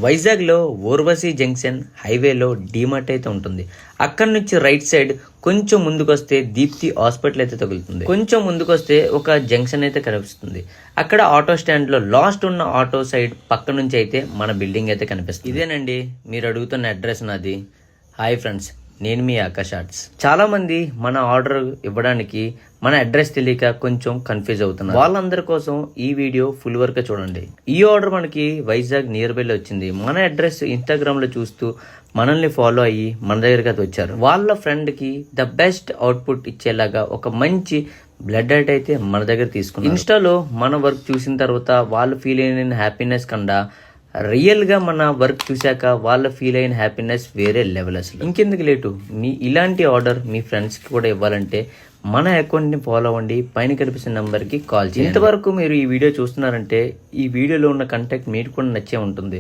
వైజాగ్లో ఊర్వశి జంక్షన్ హైవేలో డీమార్ట్ అయితే ఉంటుంది. అక్కడ నుంచి రైట్ సైడ్ కొంచెం ముందుకొస్తే దీప్తి హాస్పిటల్ అయితే తగులుతుంది. కొంచెం ముందుకొస్తే ఒక జంక్షన్ అయితే కనిపిస్తుంది. అక్కడ ఆటో స్టాండ్ లో లాస్ట్ ఉన్న ఆటో సైడ్ పక్క నుంచి అయితే మన బిల్డింగ్ అయితే కనిపిస్తుంది. ఇదేనండి మీరు అడుగుతున్న అడ్రస్ నాది. హాయ్ ఫ్రెండ్స్, నేను మీ ఆకాష్ ఆర్ట్స్. చాలా మంది మన ఆర్డర్ ఇవ్వడానికి మన అడ్రస్ తెలియక కొంచెం కన్ఫ్యూజ్ అవుతున్నారు. వాళ్ళందరి కోసం ఈ వీడియో ఫుల్ వర్క్ చూడండి. ఈ ఆర్డర్ మనకి వైజాగ్ నియర్ బై లో వచ్చింది. మన అడ్రస్ ఇన్స్టాగ్రామ్ లో చూస్తూ మనల్ని ఫాలో అయ్యి మన దగ్గరికి అయితే వచ్చారు. వాళ్ళ ఫ్రెండ్ కి ద బెస్ట్ అవుట్పుట్ ఇచ్చేలాగా ఒక మంచి బ్లడ్ డైట్ అయితే మన దగ్గర తీసుకున్నారు. ఇన్స్టాలో మన వర్క్ చూసిన తర్వాత వాళ్ళు ఫీల్ అయిన హ్యాపీనెస్ కన్నా రియల్ గా మన వర్క్ చూశాక వాళ్ళ ఫీల్ అయిన హ్యాపీనెస్ వేరే లెవెల్. అసలు ఇంకెందుకు లేటు, మీ ఇలాంటి ఆర్డర్ మీ ఫ్రెండ్స్ కి కూడా ఇవ్వాలంటే మన అకౌంట్ ని ఫాలో అవ్వండి. పైన కనిపిస్తున్న నంబర్ కి కాల్ చేయండి. ఇంతవరకు మీరు ఈ వీడియో చూస్తున్నారంటే ఈ వీడియోలో ఉన్న కంటెంట్ మీకు కూడా నచ్చే ఉంటుంది.